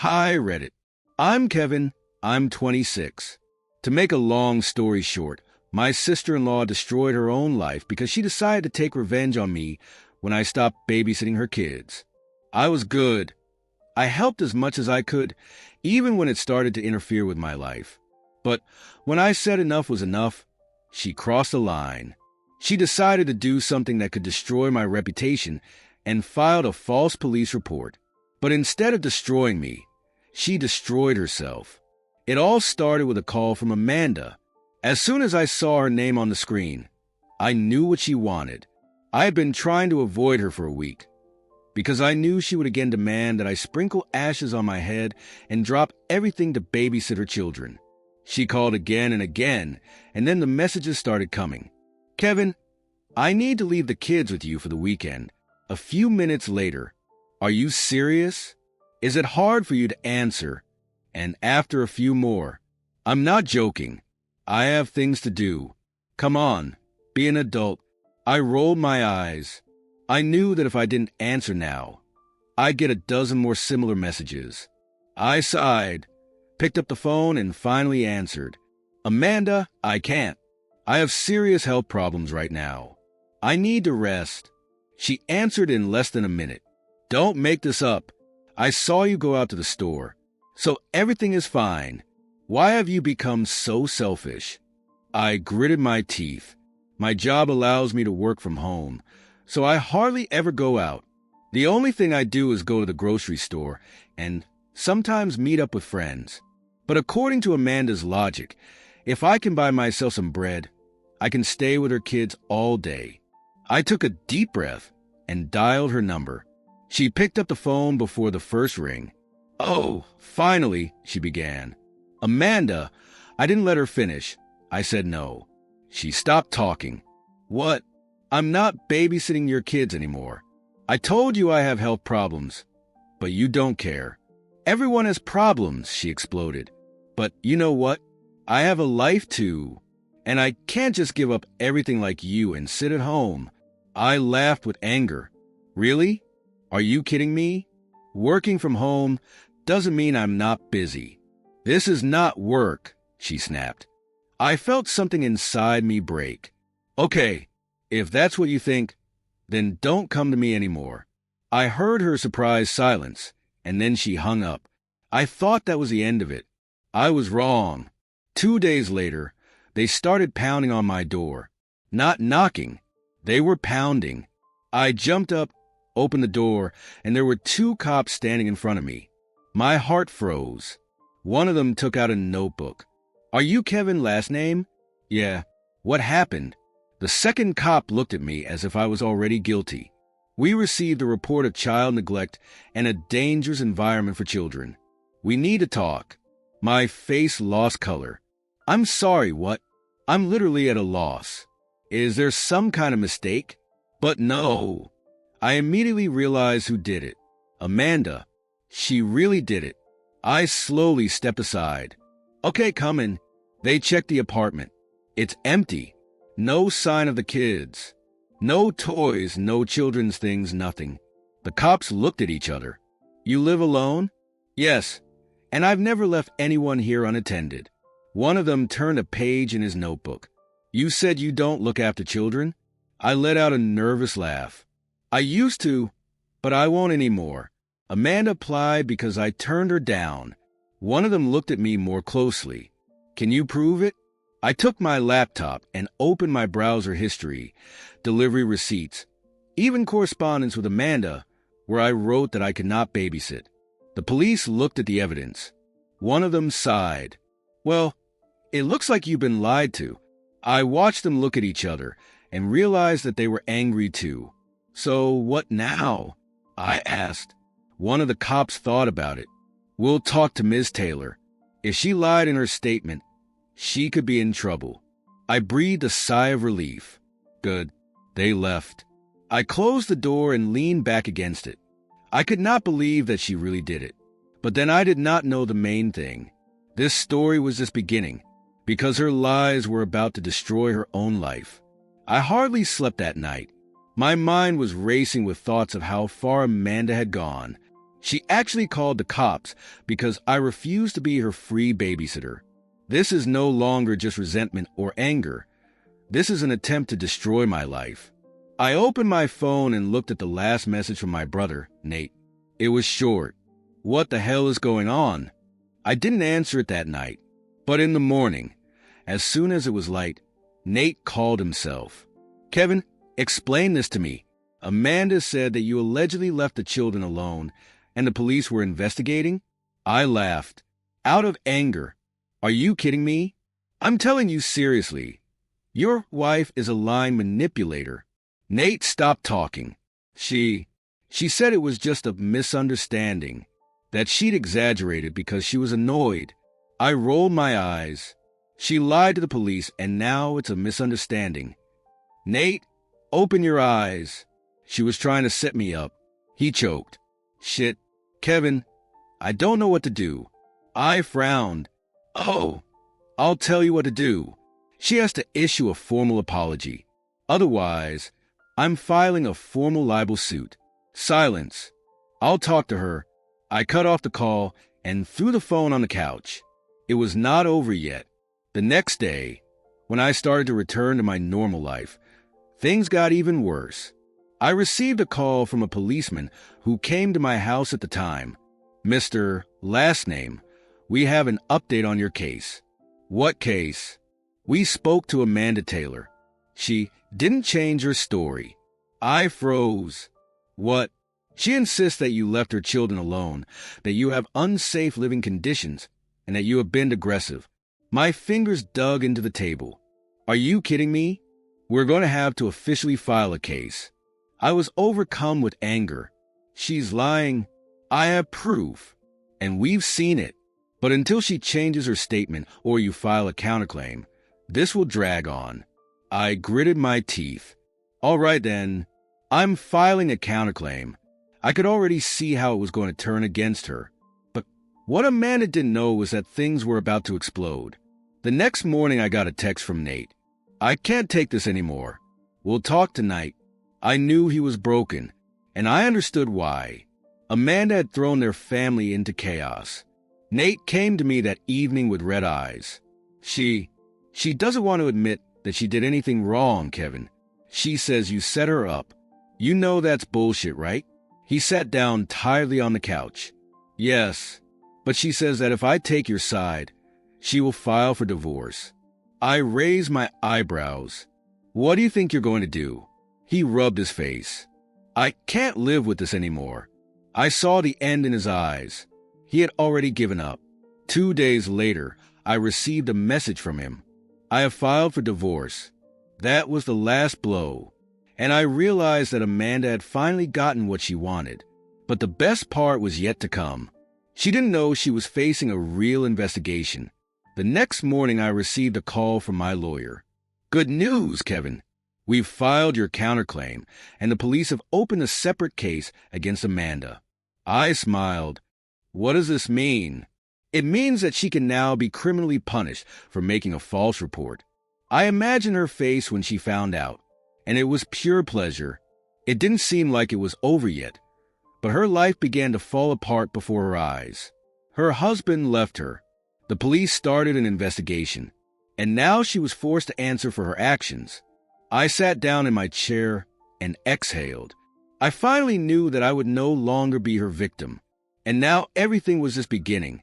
Hi, Reddit. I'm Kevin. I'm 26. To make a long story short, my sister-in-law destroyed her own life because she decided to take revenge on me when I stopped babysitting her kids. I was good. I helped as much as I could, even when it started to interfere with my life. But when I said enough was enough, she crossed the line. She decided to do something that could destroy my reputation and filed a false police report. But instead of destroying me, she destroyed herself. It all started with a call from Amanda. As soon as I saw her name on the screen, I knew what she wanted. I had been trying to avoid her for a week, because I knew she would again demand that I sprinkle ashes on my head and drop everything to babysit her children. She called again and again, and then the messages started coming. Kevin, I need to leave the kids with you for the weekend. A few minutes later, are you serious? Is it hard for you to answer? And after a few more, I'm not joking. I have things to do. Come on, be an adult. I rolled my eyes. I knew that if I didn't answer now, I'd get a dozen more similar messages. I sighed, picked up the phone, and finally answered. Amanda, I can't. I have serious health problems right now. I need to rest. She answered in less than a minute. Don't make this up. I saw you go out to the store. So everything is fine. Why have you become so selfish? I gritted my teeth. My job allows me to work from home, so I hardly ever go out. The only thing I do is go to the grocery store and sometimes meet up with friends. But according to Amanda's logic, if I can buy myself some bread, I can stay with her kids all day. I took a deep breath and dialed her number. She picked up the phone before the first ring. Oh, finally, she began. Amanda, I didn't let her finish. I said no. She stopped talking. What? I'm not babysitting your kids anymore. I told you I have health problems, but you don't care. Everyone has problems, she exploded. But you know what? I have a life too, and I can't just give up everything like you and sit at home. I laughed with anger. Really? Are you kidding me? Working from home doesn't mean I'm not busy. This is not work, she snapped. I felt something inside me break. Okay, if that's what you think, then don't come to me anymore. I heard her surprised silence, and then she hung up. I thought that was the end of it. I was wrong. 2 days later, they started pounding on my door. Not knocking. They were pounding. I jumped up, opened the door, and there were 2 cops standing in front of me. My heart froze. One of them took out a notebook. Are you Kevin last name? Yeah. What happened? The second cop looked at me as if I was already guilty. We received a report of child neglect and a dangerous environment for children. We need to talk. My face lost color. I'm sorry, what? I'm literally at a loss. Is there some kind of mistake? But no. I immediately realized who did it. Amanda. She really did it. I slowly stepped aside. Okay, come in. They checked the apartment. It's empty. No sign of the kids. No toys, no children's things, nothing. The cops looked at each other. You live alone? Yes. And I've never left anyone here unattended. One of them turned a page in his notebook. You said you don't look after children? I let out a nervous laugh. I used to, but I won't anymore. Amanda plied because I turned her down. One of them looked at me more closely. Can you prove it? I took my laptop and opened my browser history, delivery receipts, even correspondence with Amanda, where I wrote that I could not babysit. The police looked at the evidence. One of them sighed. Well, it looks like you've been lied to. I watched them look at each other and realized that they were angry too. So what now? I asked. One of the cops thought about it. We'll talk to Ms. Taylor. If she lied in her statement, she could be in trouble. I breathed a sigh of relief. Good. They left. I closed the door and leaned back against it. I could not believe that she really did it. But then I did not know the main thing. This story was just beginning, because her lies were about to destroy her own life. I hardly slept that night. My mind was racing with thoughts of how far Amanda had gone, She actually called the cops because I refused to be her free babysitter. This is no longer just resentment or anger. This is an attempt to destroy my life. I opened my phone and looked at the last message from my brother, Nate. It was short. What the hell is going on? I didn't answer it that night. But in the morning, as soon as it was light, Nate called himself. Kevin, explain this to me. Amanda said that you allegedly left the children alone and the police were investigating? I laughed. Out of anger. Are you kidding me? I'm telling you seriously. Your wife is a lying manipulator. Nate stopped talking. She said it was just a misunderstanding, that she'd exaggerated because she was annoyed. I rolled my eyes. She lied to the police, and now it's a misunderstanding. Nate, open your eyes. She was trying to set me up. He choked. Shit, Kevin, I don't know what to do. I frowned. Oh, I'll tell you what to do. She has to issue a formal apology. Otherwise, I'm filing a formal libel suit. Silence. I'll talk to her. I cut off the call and threw the phone on the couch. It was not over yet. The next day, when I started to return to my normal life, things got even worse. I received a call from a policeman who came to my house at the time. Mr. Last Name, we have an update on your case. What case? We spoke to Amanda Taylor. She didn't change her story. I froze. What? She insists that you left her children alone, that you have unsafe living conditions, and that you have been aggressive. My fingers dug into the table. Are you kidding me? We're going to have to officially file a case. I was overcome with anger. She's lying. I have proof, and we've seen it. But until she changes her statement or you file a counterclaim, this will drag on. I gritted my teeth. All right then, I'm filing a counterclaim. I could already see how it was going to turn against her. But what Amanda didn't know was that things were about to explode. The next morning I got a text from Nate. I can't take this anymore. We'll talk tonight. I knew he was broken, and I understood why. Amanda had thrown their family into chaos. Nate came to me that evening with red eyes. She doesn't want to admit that she did anything wrong, Kevin. She says you set her up. You know that's bullshit, right? He sat down tiredly on the couch. Yes, but she says that if I take your side, she will file for divorce. I raised my eyebrows. What do you think you're going to do? He rubbed his face. I can't live with this anymore. I saw the end in his eyes. He had already given up. 2 days later, I received a message from him. I have filed for divorce. That was the last blow. And I realized that Amanda had finally gotten what she wanted. But the best part was yet to come. She didn't know she was facing a real investigation. The next morning, I received a call from my lawyer. Good news, Kevin. We've filed your counterclaim, and the police have opened a separate case against Amanda. I smiled. What does this mean? It means that she can now be criminally punished for making a false report. I imagined her face when she found out, and it was pure pleasure. It didn't seem like it was over yet, but her life began to fall apart before her eyes. Her husband left her. The police started an investigation, and now she was forced to answer for her actions. I sat down in my chair and exhaled. I finally knew that I would no longer be her victim, and now everything was just beginning.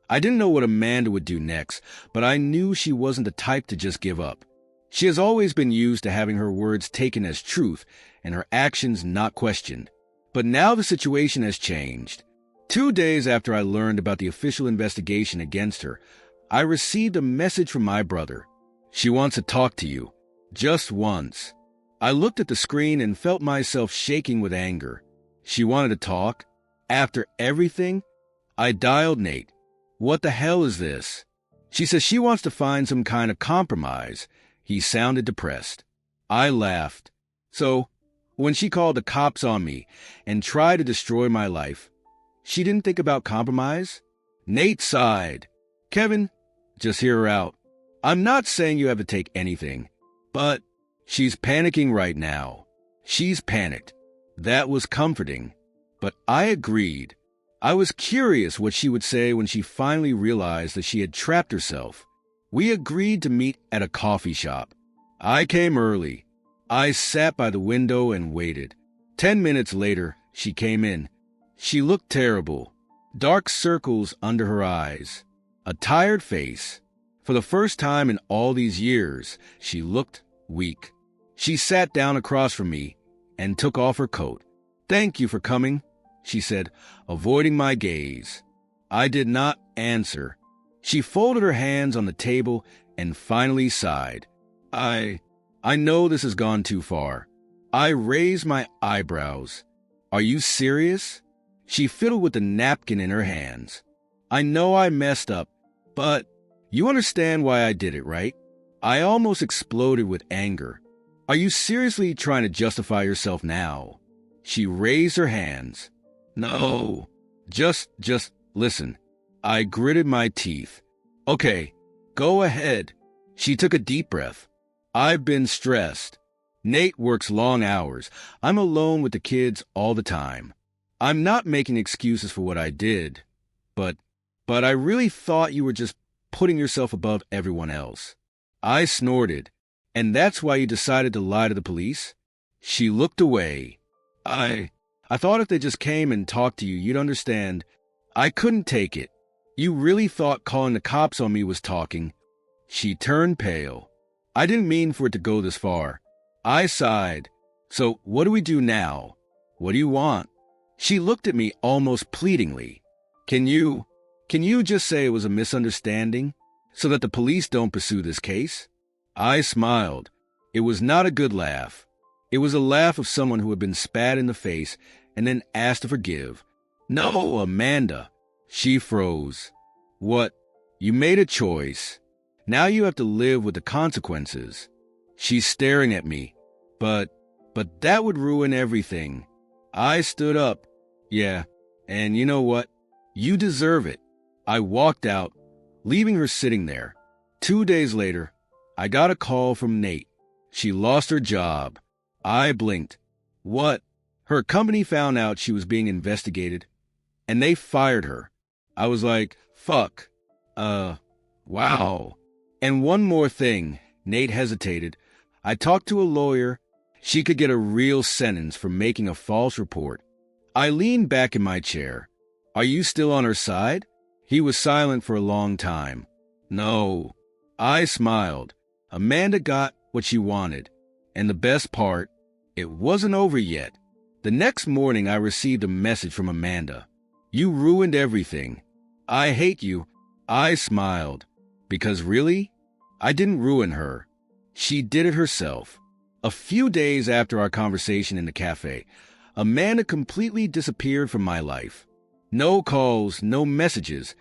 I didn't know what Amanda would do next, but I knew she wasn't the type to just give up. She has always been used to having her words taken as truth and her actions not questioned. But now the situation has changed. 2 days after I learned about the official investigation against her, I received a message from my brother. She wants to talk to you. Just once. I looked at the screen and felt myself shaking with anger. She wanted to talk? After everything? I dialed Nate. What the hell is this? She says she wants to find some kind of compromise. He sounded depressed. I laughed. So, when she called the cops on me and tried to destroy my life, she didn't think about compromise? Nate sighed. Kevin, just hear her out. I'm not saying you have to take anything, but she's panicking right now. She's panicked. That was comforting. But I agreed. I was curious what she would say when she finally realized that she had trapped herself. We agreed to meet at a coffee shop. I came early. I sat by the window and waited. 10 minutes later, she came in. She looked terrible. Dark circles under her eyes. A tired face. For the first time in all these years, she looked weak. She sat down across from me and took off her coat. "Thank you for coming," she said, avoiding my gaze. I did not answer. She folded her hands on the table and finally sighed. I know this has gone too far." I raised my eyebrows. "Are you serious?" She fiddled with the napkin in her hands. "I know I messed up, but you understand why I did it, right?" I almost exploded with anger. "Are you seriously trying to justify yourself now?" She raised her hands. "No, just listen." I gritted my teeth. "Okay, go ahead." She took a deep breath. "I've been stressed. Nate works long hours. I'm alone with the kids all the time. I'm not making excuses for what I did, but I really thought you were just putting yourself above everyone else." I snorted. "And that's why you decided to lie to the police?" She looked away. I thought if they just came and talked to you, you'd understand. I couldn't take it. You really thought calling the cops on me was talking." She turned pale. "I didn't mean for it to go this far." I sighed. "So what do we do now? What do you want?" She looked at me almost pleadingly. Can you just say it was a misunderstanding so that the police don't pursue this case?" I smiled. It was not a good laugh. It was a laugh of someone who had been spat in the face and then asked to forgive. "No, Amanda." She froze. "What? You made a choice. Now you have to live with the consequences." She's staring at me. But that would ruin everything." I stood up. "Yeah, and you know what? You deserve it." I walked out, leaving her sitting there. 2 days later, I got a call from Nate. She lost her job. I blinked. "What?" "Her company found out she was being investigated, and they fired her." I was like, "Fuck. Wow." "And one more thing." Nate hesitated. "I talked to a lawyer. She could get a real sentence for making a false report." I leaned back in my chair. "Are you still on her side?" He was silent for a long time. "No." I smiled. Amanda got what she wanted. And the best part, it wasn't over yet. The next morning I received a message from Amanda. "You ruined everything. I hate you." I smiled. Because really, I didn't ruin her. She did it herself. A few days after our conversation in the cafe, Amanda completely disappeared from my life. No calls, no messages.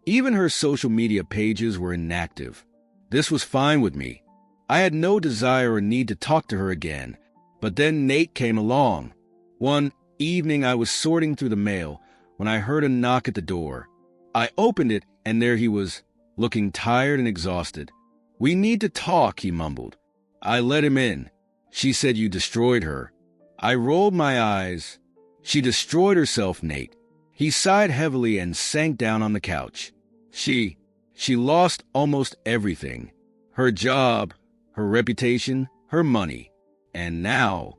Even her social media pages were inactive. This was fine with me. I had no desire or need to talk to her again. But then Nate came along. One evening I was sorting through the mail when I heard a knock at the door. I opened it, and there he was, looking tired and exhausted. "We need to talk," he mumbled. I let him in. "She said you destroyed her." I rolled my eyes. "She destroyed herself, Nate." He sighed heavily and sank down on the couch. She lost almost everything. Her job, her reputation, her money. And now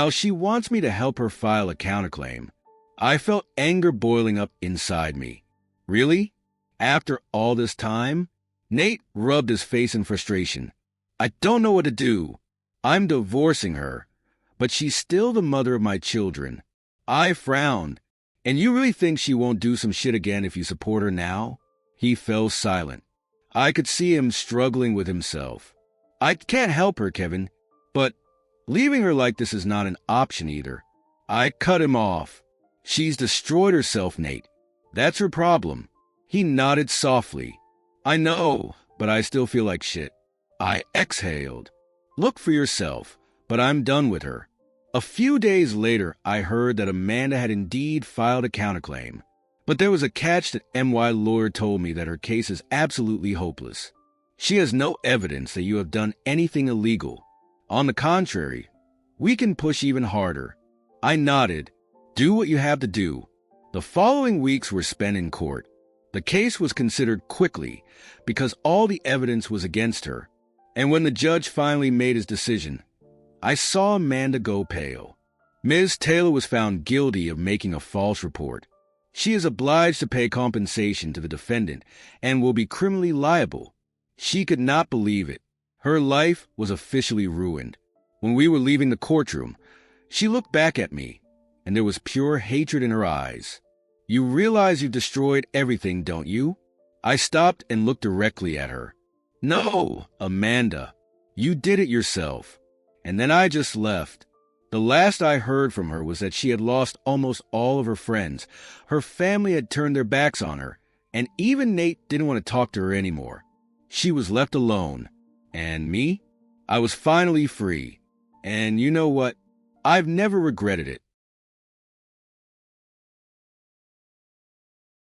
she wants me to help her file a counterclaim. I felt anger boiling up inside me. Really? After all this time? Nate rubbed his face in frustration. "I don't know what to do. I'm divorcing her, but she's still the mother of my children." I frowned. "And you really think she won't do some shit again if you support her now?" He fell silent. I could see him struggling with himself. "I can't help her, Kevin, but leaving her like this is not an option either." I cut him off. "She's destroyed herself, Nate. That's her problem." He nodded softly. "I know, but I still feel like shit." I exhaled. "Look for yourself, but I'm done with her." A few days later, I heard that Amanda had indeed filed a counterclaim. But there was a catch that MY lawyer told me that her case is absolutely hopeless. She has no evidence that you have done anything illegal. On the contrary, we can push even harder. I nodded. "Do what you have to do. The following weeks were spent in court. The case was considered quickly because all the evidence was against her. And when the judge finally made his decision, I saw Amanda go pale. Ms. Taylor was found guilty of making a false report. She is obliged to pay compensation to the defendant and will be criminally liable. She could not believe it. Her life was officially ruined. When we were leaving the courtroom, she looked back at me, and there was pure hatred in her eyes. You realize you've destroyed everything, don't you? I stopped and looked directly at her. No, Amanda, you did it yourself. And then I just left. The last I heard from her was that she had lost almost all of her friends. Her family had turned their backs on her, and even Nate didn't want to talk to her anymore. She was left alone. And me? I was finally free. And you know what? I've never regretted it.